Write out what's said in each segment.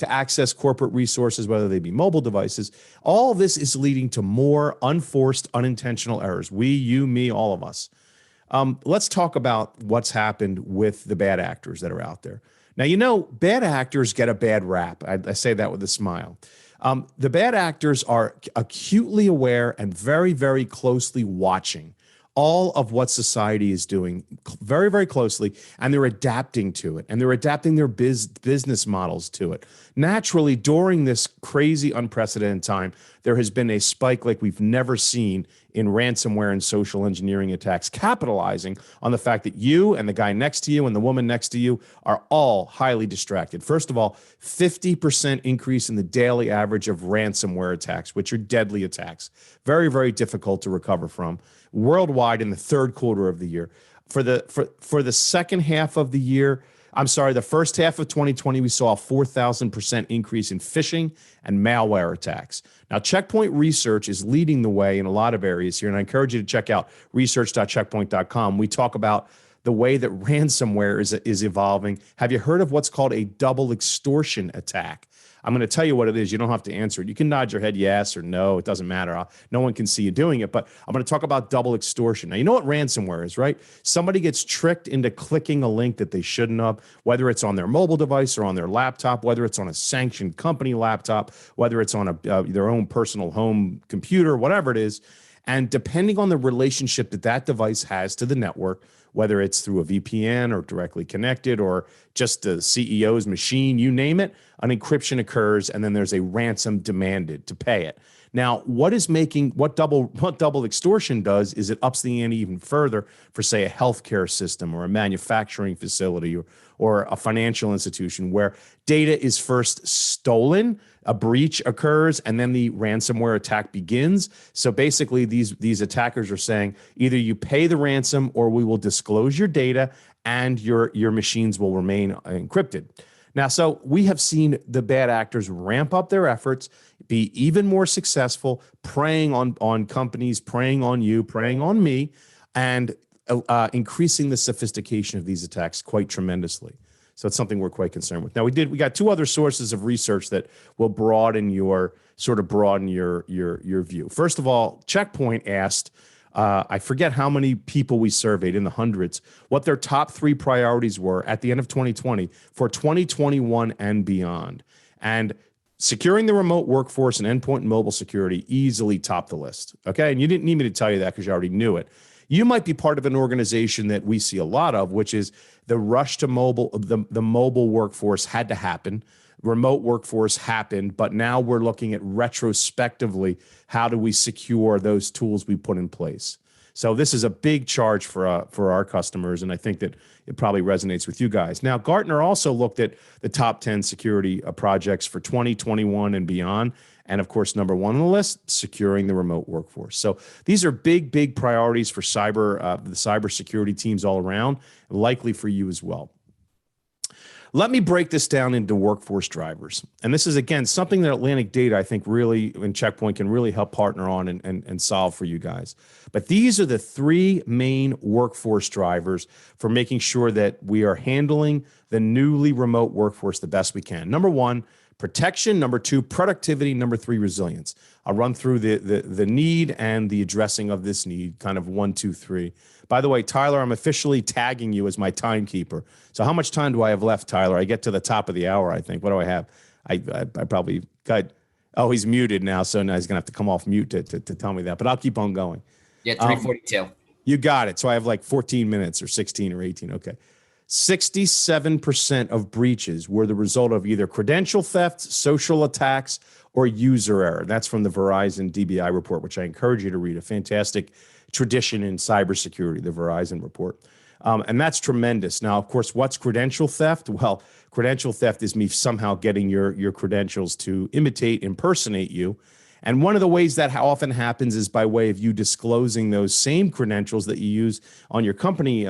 to access corporate resources, whether they be mobile devices. All this is leading to more unforced, unintentional errors. We, you, me, all of us. Let's talk about what's happened with the bad actors that are out there. Now, you know, bad actors get a bad rap. I say that with a smile. The bad actors are acutely aware and very, very closely watching all of what society is doing very, very closely, and they're adapting to it, and they're adapting their business models to it. Naturally, during this crazy, unprecedented time, there has been a spike like we've never seen in ransomware and social engineering attacks, capitalizing on the fact that you and the guy next to you and the woman next to you are all highly distracted. First of all, 50% increase in the daily average of ransomware attacks, which are deadly attacks. Very, very difficult to recover from. Worldwide in the third quarter of the year. For the second half of the year, the first half of 2020, we saw a 4,000% increase in phishing and malware attacks. Now, Checkpoint Research is leading the way in a lot of areas here, and I encourage you to check out research.checkpoint.com. We talk about the way that ransomware is evolving. Have you heard of what's called a double extortion attack? I'm going to tell you what it is. You don't have to answer it. You can nod your head yes or no. It doesn't matter. No one can see you doing it. But I'm going to talk about double extortion. Now, you know what ransomware is, right? Somebody gets tricked into clicking a link that they shouldn't have, whether it's on their mobile device or on their laptop, whether it's on a sanctioned company laptop, whether it's on their own personal home computer, whatever it is. And depending on the relationship that device has to the network, whether it's through a VPN or directly connected or just the CEO's machine, you name it, an encryption occurs, and then there's a ransom demanded to pay it. Now, what double extortion does is it ups the ante even further for, say, a healthcare system or a manufacturing facility or a financial institution where data is first stolen, a breach occurs, and then the ransomware attack begins. So basically, these attackers are saying either you pay the ransom or we will disclose your data and your machines will remain encrypted. Now, so we have seen the bad actors ramp up their efforts, be even more successful, preying on companies, preying on you, preying on me, and increasing the sophistication of these attacks quite tremendously. So it's something we're quite concerned with. Now, we got two other sources of research that will broaden your view. First of all, Checkpoint asked, I forget how many people we surveyed, in the hundreds, what their top 3 priorities were at the end of 2020 for 2021 and beyond. And securing the remote workforce and endpoint and mobile security easily topped the list. Okay. And you didn't need me to tell you that because you already knew it. You might be part of an organization that we see a lot of, which is the rush to mobile. The mobile workforce had to happen. Remote workforce happened, but now we're looking at retrospectively, how do we secure those tools we put in place? So this is a big charge for our customers, and I think that it probably resonates with you guys. Now, Gartner also looked at the top 10 security projects for 2021 and beyond. And of course, number 1 on the list, securing the remote workforce. So these are big priorities for the cybersecurity teams all around, likely for you as well. Let me break this down into workforce drivers. And this is, again, something that Atlantic Data, I think, really, and Checkpoint can really help partner on and solve for you guys. But these are the 3 main workforce drivers for making sure that we are handling the newly remote workforce the best we can. Number 1, protection. Number 2, productivity. Number 3, resilience. I'll run through the need and the addressing of this need, kind of 1, 2, 3. By the way, Tyler, I'm officially tagging you as my timekeeper. So how much time do I have left, Tyler? I get to the top of the hour, I think. What do I have? I probably got, oh, he's muted now. So now he's going to have to come off mute to tell me that. But I'll keep on going. Yeah, 3:42. You got it. So I have like 14 minutes or 16 or 18. Okay. 67% of breaches were the result of either credential theft, social attacks, or user error. That's from the Verizon DBI report, which I encourage you to read. A fantastic tradition in cybersecurity, the Verizon report. And that's tremendous. Now, of course, what's credential theft? Well, credential theft is me somehow getting your credentials to impersonate you. And one of the ways that often happens is by way of you disclosing those same credentials that you use on your company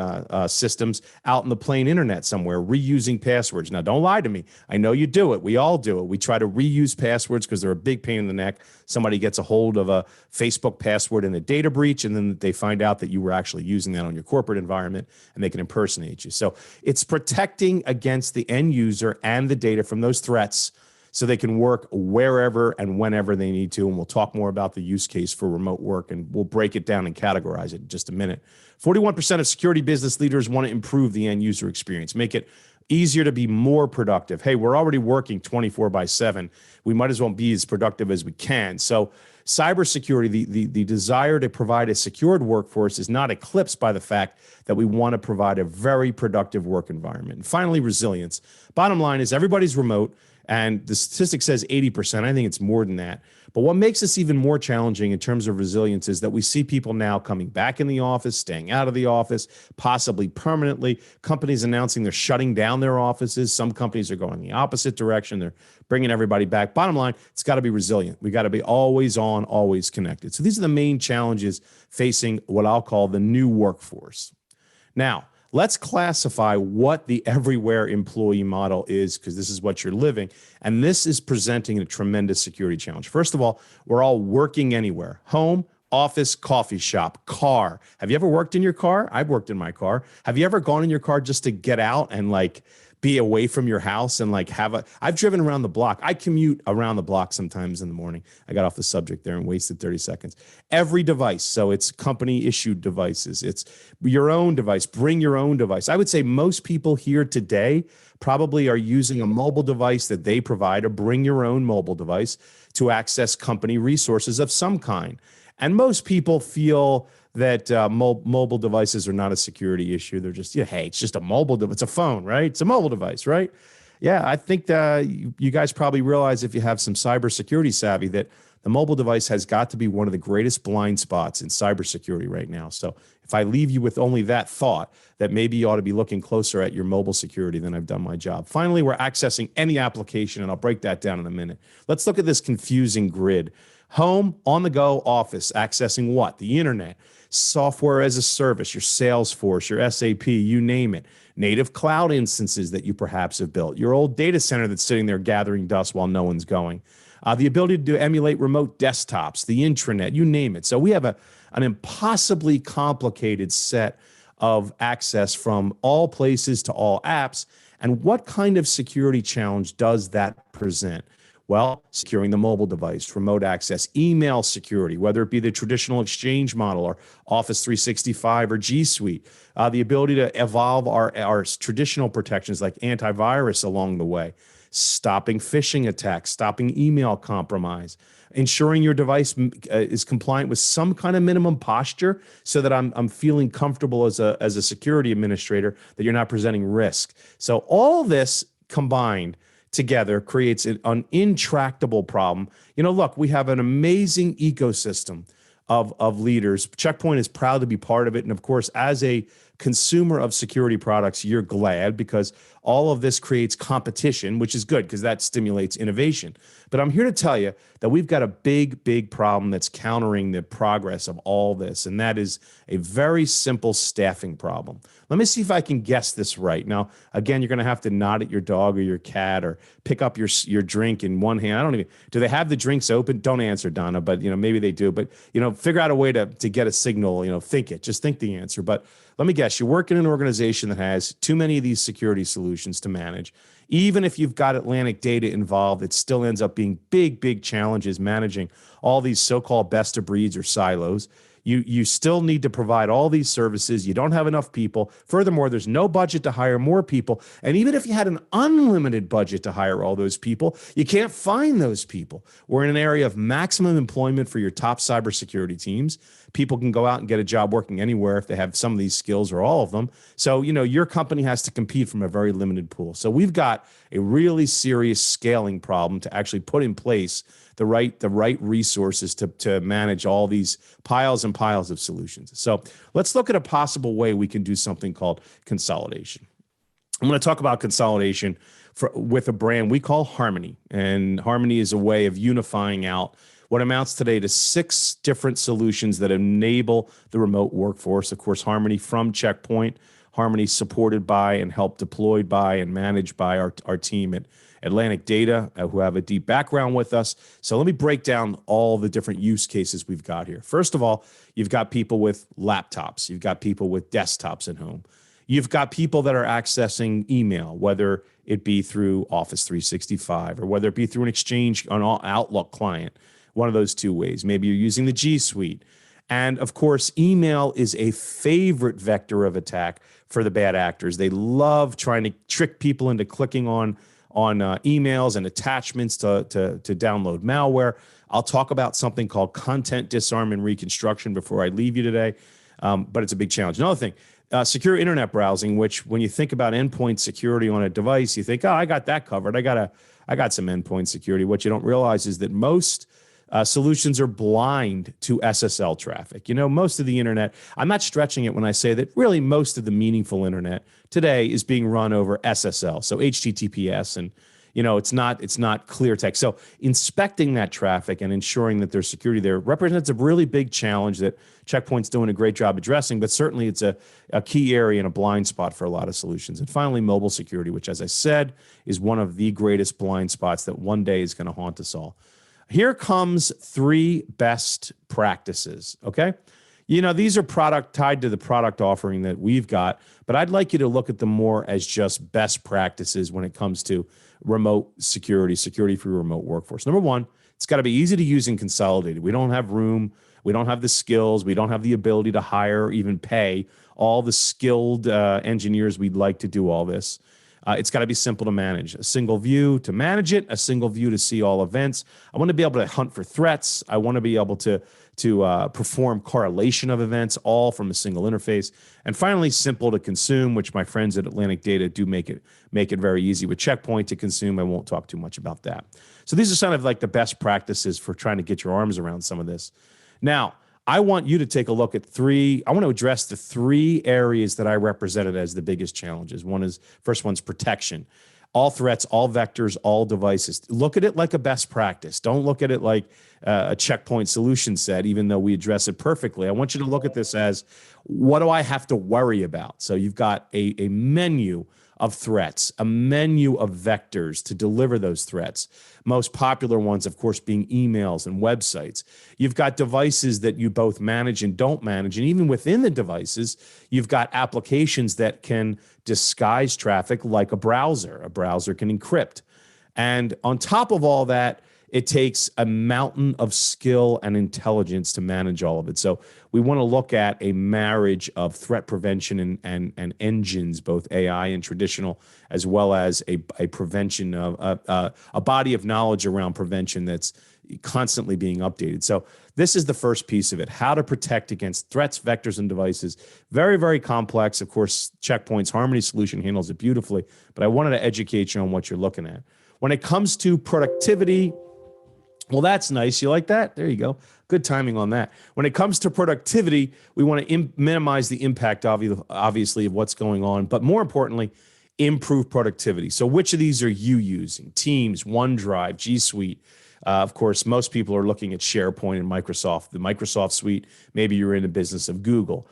systems out in the plain internet somewhere, reusing passwords. Now, don't lie to me. I know you do it. We all do it. We try to reuse passwords because they're a big pain in the neck. Somebody gets a hold of a Facebook password in a data breach, and then they find out that you were actually using that on your corporate environment, and they can impersonate you. So it's protecting against the end user and the data from those threats so they can work wherever and whenever they need to. And we'll talk more about the use case for remote work, and we'll break it down and categorize it in just a minute. 41% of security business leaders want to improve the end user experience, make it easier to be more productive. Hey, we're already working 24/7. We might as well be as productive as we can. So cybersecurity, the desire to provide a secured workforce is not eclipsed by the fact that we want to provide a very productive work environment. And finally, resilience. Bottom line is everybody's remote, and the statistic says 80%. I think it's more than that. But what makes this even more challenging in terms of resilience is that we see people now coming back in the office, staying out of the office, possibly permanently. Companies announcing they're shutting down their offices. Some companies are going the opposite direction. They're bringing everybody back. Bottom line, it's got to be resilient. We got to be always on, always connected. So these are the main challenges facing what I'll call the new workforce. Now, let's classify what the everywhere employee model is, because this is what you're living. And this is presenting a tremendous security challenge. First of all, we're all working anywhere: home, office, coffee shop, car. Have you ever worked in your car? I've worked in my car. Have you ever gone in your car just to get out and be away from your house and I've driven around the block. I commute around the block sometimes in the morning. I got off the subject there and wasted 30 seconds. Every device. So it's company issued devices. It's your own device. Bring your own device. I would say most people here today probably are using a mobile device that they provide, or bring your own mobile device to access company resources of some kind. And most people feel that mobile devices are not a security issue. They're just, hey, it's just a mobile device. It's a phone, right? It's a mobile device, right? Yeah, I think that you guys probably realize, if you have some cybersecurity savvy, that the mobile device has got to be one of the greatest blind spots in cybersecurity right now. So if I leave you with only that thought, that maybe you ought to be looking closer at your mobile security, then I've done my job. Finally, we're accessing any application, and I'll break that down in a minute. Let's look at this confusing grid. Home, on the go, office, accessing what? The internet, software as a service, your Salesforce, your SAP, you name it. Native cloud instances that you perhaps have built, your old data center that's sitting there gathering dust while no one's going. The ability to emulate remote desktops, the intranet, you name it. So we have an impossibly complicated set of access from all places to all apps. And what kind of security challenge does that present? Well, securing the mobile device, remote access, email security, whether it be the traditional Exchange model or Office 365 or G Suite, the ability to evolve our traditional protections like antivirus along the way, stopping phishing attacks, stopping email compromise, ensuring your device is compliant with some kind of minimum posture so that I'm feeling comfortable as a security administrator that you're not presenting risk. So all this combined together creates an intractable problem. Look, we have an amazing ecosystem of leaders. Check Point is proud to be part of it. And of course, as a consumer of security products, you're glad, because all of this creates competition, which is good because that stimulates innovation. But I'm here to tell you that we've got a big, big problem that's countering the progress of all this, and that is a very simple staffing problem. Let me see if I can guess this right. Now, again, you're going to have to nod at your dog or your cat or pick up your drink in one hand. Do they have the drinks open? Don't answer, Donna, but maybe they do. But figure out a way to get a signal. Just think the answer. But let me guess, you work in an organization that has too many of these security solutions to manage. Even if you've got Atlantic data involved, it still ends up being big, big challenges managing all these so-called best of breeds or silos. You still need to provide all these services. You don't have enough people. Furthermore, there's no budget to hire more people. And even if you had an unlimited budget to hire all those people, you can't find those people. We're in an area of maximum employment for your top cybersecurity teams. People can go out and get a job working anywhere if they have some of these skills or all of them. So, your company has to compete from a very limited pool. So we've got a really serious scaling problem to actually put in place the right resources to manage all these piles and piles of solutions. So let's look at a possible way we can do something called consolidation. I'm going to talk about consolidation with a brand we call Harmony. And Harmony is a way of unifying out what amounts today to 6 different solutions that enable the remote workforce. Of course, Harmony from Check Point, Harmony supported by and helped deployed by and managed by our team at Atlantic Data, who have a deep background with us. So let me break down all the different use cases we've got here. First of all, you've got people with laptops. You've got people with desktops at home. You've got people that are accessing email, whether it be through Office 365 or whether it be through an Exchange on Outlook client, one of those two ways. Maybe you're using the G Suite. And of course, email is a favorite vector of attack for the bad actors. They love trying to trick people into clicking on emails and attachments to download malware. I'll talk about something called content disarm and reconstruction before I leave you today, but it's a big challenge. Another thing, secure internet browsing, which when you think about endpoint security on a device, you think, oh, I got that covered. I got some endpoint security. What you don't realize is that most solutions are blind to SSL traffic. Most of the internet, I'm not stretching it when I say that really most of the meaningful internet today is being run over SSL, so HTTPS, and it's not clear text. So inspecting that traffic and ensuring that there's security there represents a really big challenge that Check Point's doing a great job addressing, but certainly it's a key area and a blind spot for a lot of solutions. And finally, mobile security, which, as I said, is one of the greatest blind spots that one day is going to haunt us all. Here comes 3 best practices, okay? These are tied to the product offering that we've got, but I'd like you to look at them more as just best practices when it comes to remote security for your remote workforce. Number 1, it's got to be easy to use and consolidated. We don't have room. We don't have the skills. We don't have the ability to hire or even pay all the skilled engineers we'd like to do all this. It's got to be simple to manage. A single view to manage it, a single view to see all events. I want to be able to hunt for threats. I want to be able to perform correlation of events, all from a single interface. And finally, simple to consume, which my friends at Atlantic Data do make it very easy with Check Point to consume. I won't talk too much about that. So these are kind of like the best practices for trying to get your arms around some of this. Now, I want you to take a look at I want to address the 3 areas that I represented as the biggest challenges. First one's protection. All threats, all vectors, all devices. Look at it like a best practice. Don't look at it like a Check Point solution set, even though we address it perfectly. I want you to look at this as, what do I have to worry about? So you've got a menu of threats, a menu of vectors to deliver those threats. Most popular ones, of course, being emails and websites. You've got devices that you both manage and don't manage. And even within the devices, you've got applications that can disguise traffic like a browser. A browser can encrypt. And on top of all that, it takes a mountain of skill and intelligence to manage all of it. So we want to look at a marriage of threat prevention and engines, both AI and traditional, as well as a prevention of a body of knowledge around prevention that's constantly being updated. So this is the first piece of it, how to protect against threats, vectors, and devices. Very, very complex. Of course, Check Point's Harmony solution handles it beautifully, but I wanted to educate you on what you're looking at. When it comes to productivity, well, that's nice. You like that? There you go. Good timing on that. When it comes to productivity, we want to minimize the impact, obviously, of what's going on, but more importantly, improve productivity. So which of these are you using? Teams, OneDrive, G Suite. Of course, most people are looking at SharePoint and Microsoft. The Microsoft suite, maybe you're in the business of Google.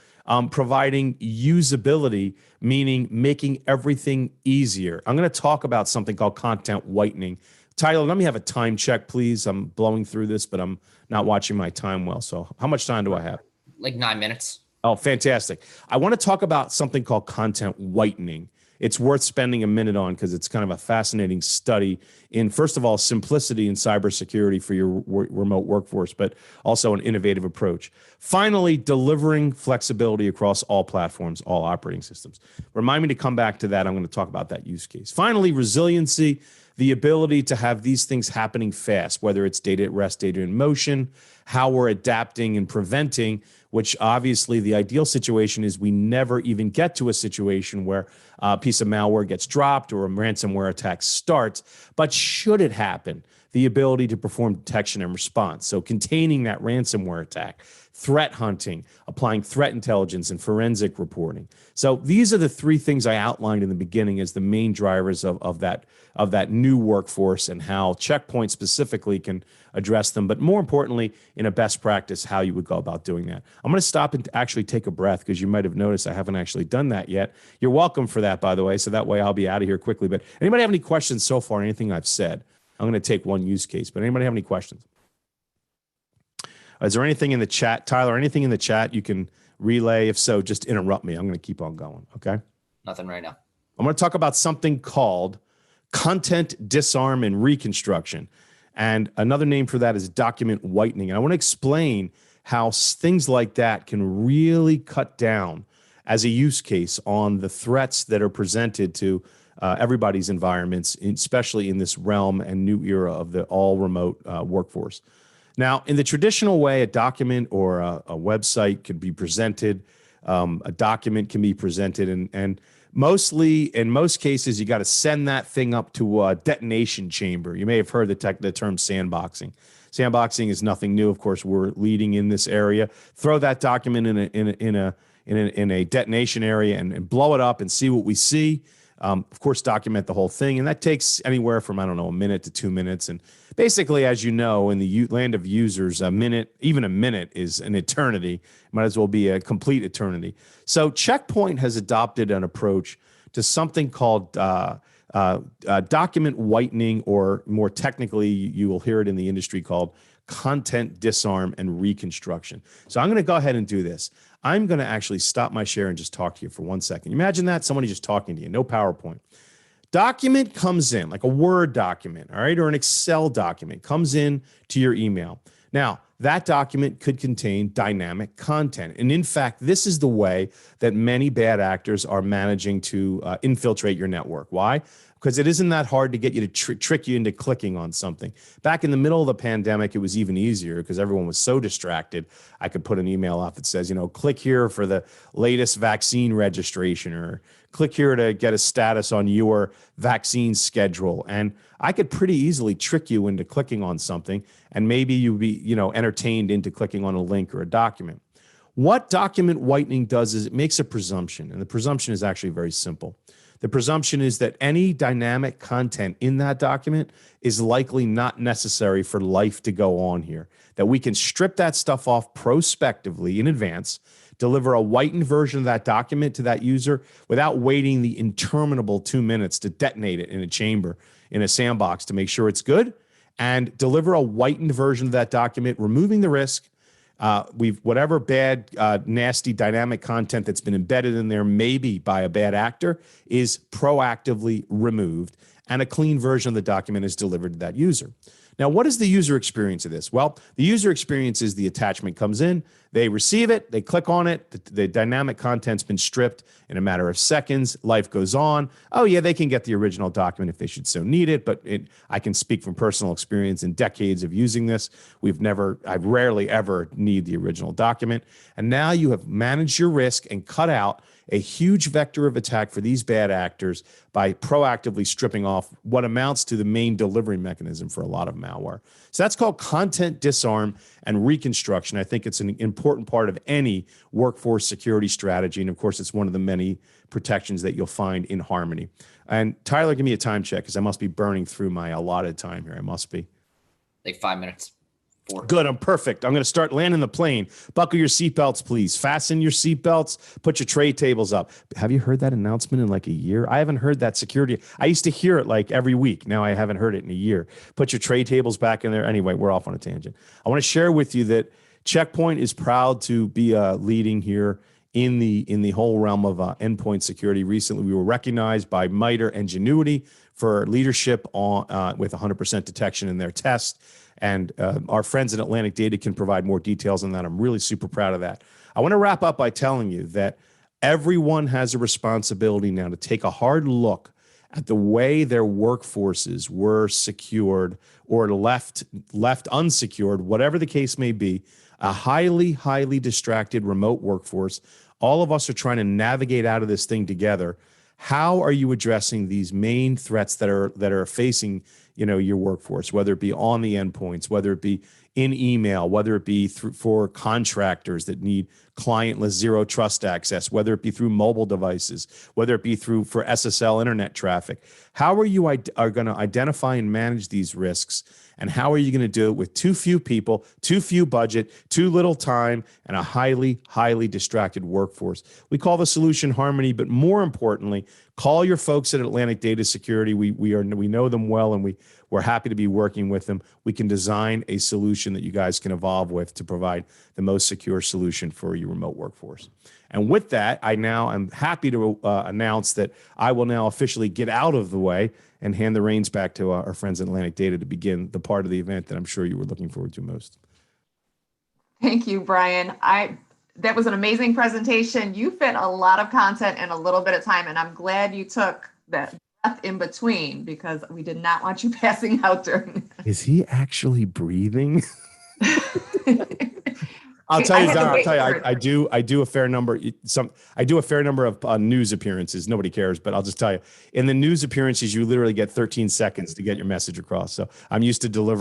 Providing usability, meaning making everything easier. I'm going to talk about something called content whitening. Tyler, let me have a time check, please. I'm blowing through this, but I'm not watching my time well. So how much time do I have? Like 9 minutes. Oh, fantastic. I want to talk about something called content whitening. It's worth spending a minute on because it's kind of a fascinating study in, first of all, simplicity in cybersecurity for your remote workforce, but also an innovative approach. Finally, delivering flexibility across all platforms, all operating systems. Remind me to come back to that. I'm going to talk about that use case. Finally, resiliency, the ability to have these things happening fast, whether it's data at rest, data in motion, how we're adapting and preventing, which obviously the ideal situation is we never even get to a situation where a piece of malware gets dropped or a ransomware attack starts. But should it happen, the ability to perform detection and response. So containing that ransomware attack, threat hunting, applying threat intelligence and forensic reporting. So these are the 3 things I outlined in the beginning as the main drivers of that new workforce and how Check Point specifically can address them. But more importantly, in a best practice, how you would go about doing that. I'm going to stop and actually take a breath because you might have noticed I haven't actually done that yet. You're welcome for that, by the way. So that way I'll be out of here quickly. But anybody have any questions so far, anything I've said? I'm going to take one use case, but anybody have any questions? Is there anything in the chat, Tyler, anything in the chat you can relay? If so, just interrupt me. I'm going to keep on going, okay? Nothing right now. I'm going to talk about something called content disarm and reconstruction. And another name for that is document whitening. And I want to explain how things like that can really cut down as a use case on the threats that are presented to everybody's environments, especially in this realm and new era of the all remote workforce. Now, in the traditional way, a document or a website can be presented. A document can be presented, and mostly, in most cases, you got to send that thing up to a detonation chamber. You may have heard the term sandboxing. Sandboxing is nothing new. Of course, we're leading in this area. Throw that document in a detonation area and blow it up and see what we see. Of course, document the whole thing, and that takes anywhere from, I don't know, a minute to 2 minutes. And basically, as you know, in the land of users, even a minute is an eternity. Might as well be a complete eternity. So Checkpoint has adopted an approach to something called document whitening, or more technically, you will hear it in the industry called content disarm and reconstruction. So I'm going to go ahead and do this. I'm going to actually stop my share and just talk to you for 1 second. Imagine that, somebody just talking to you, no PowerPoint. Document comes in, like a Word document, all right, or an Excel document comes in to your email. Now, that document could contain dynamic content. And in fact, this is the way that many bad actors are managing to infiltrate your network. Why? Because it isn't that hard to get you to trick you into clicking on something. Back in the middle of the pandemic, it was even easier because everyone was so distracted. I could put an email up that says, click here for the latest vaccine registration, or click here to get a status on your vaccine schedule. And I could pretty easily trick you into clicking on something, and maybe you'd be, entertained into clicking on a link or a document. What document whitening does is it makes a presumption, and the presumption is actually very simple. The presumption is that any dynamic content in that document is likely not necessary for life to go on here, that we can strip that stuff off prospectively in advance, deliver a whitened version of that document to that user without waiting the interminable 2 minutes to detonate it in a chamber, in a sandbox, to make sure it's good, and deliver a whitened version of that document, removing the risk. Whatever bad, nasty dynamic content that's been embedded in there, maybe by a bad actor, is proactively removed, and a clean version of the document is delivered to that user. Now, what is the user experience of this? Well, the user experience is the attachment comes in, they receive it, they click on it, the dynamic content's been stripped in a matter of seconds, life goes on. Oh yeah, they can get the original document if they should so need it, but I can speak from personal experience in decades of using this. I rarely ever need the original document. And now you have managed your risk and cut out a huge vector of attack for these bad actors by proactively stripping off what amounts to the main delivery mechanism for a lot of malware. So that's called content disarm and reconstruction. I think it's an important part of any workforce security strategy. And of course, it's one of the many protections that you'll find in Harmony. And Tyler, give me a time check, because I must be burning through my allotted time here. I must be. Like 5 minutes. 4. Good, I'm perfect. I'm going to start landing the plane. Buckle your seatbelts, please. Fasten your seatbelts. Put your tray tables up. Have you heard that announcement in like a year? I haven't heard that security. I used to hear it like every week. Now I haven't heard it in a year. Put your tray tables back in there. Anyway, we're off on a tangent. I want to share with you that Checkpoint is proud to be leading here in the whole realm of endpoint security. Recently, we were recognized by MITRE Ingenuity for leadership on with 100% detection in their test. And our friends at Atlantic Data can provide more details on that. I'm really super proud of that. I want to wrap up by telling you that everyone has a responsibility now to take a hard look at the way their workforces were secured or left unsecured, whatever the case may be. A highly, highly distracted remote workforce. All of us are trying to navigate out of this thing together. How are you addressing these main threats that are facing your workforce, whether it be on the endpoints, whether it be in email, whether it be for contractors that need clientless zero trust access, whether it be through mobile devices, whether it be for SSL internet traffic? How are you going to identify and manage these risks? And how are you going to do it with too few people, too few budget, too little time, and a highly, highly distracted workforce? We call the solution Harmony, but more importantly, call your folks at Atlantic Data Security. We know them well, and We're happy to be working with them. We can design a solution that you guys can evolve with to provide the most secure solution for your remote workforce. And with that, I now am happy to announce that I will now officially get out of the way and hand the reins back to our friends at Atlantic Data to begin the part of the event that I'm sure you were looking forward to most. Thank you, Brian. That was an amazing presentation. You fit a lot of content in a little bit of time, and I'm glad you took that breath in between because we did not want you passing out during. Is he actually breathing? I'll tell you, Don, I'll tell you, I do a fair number. I do a fair number of news appearances. Nobody cares, but I'll just tell you, in the news appearances, you literally get 13 seconds to get your message across. So I'm used to delivering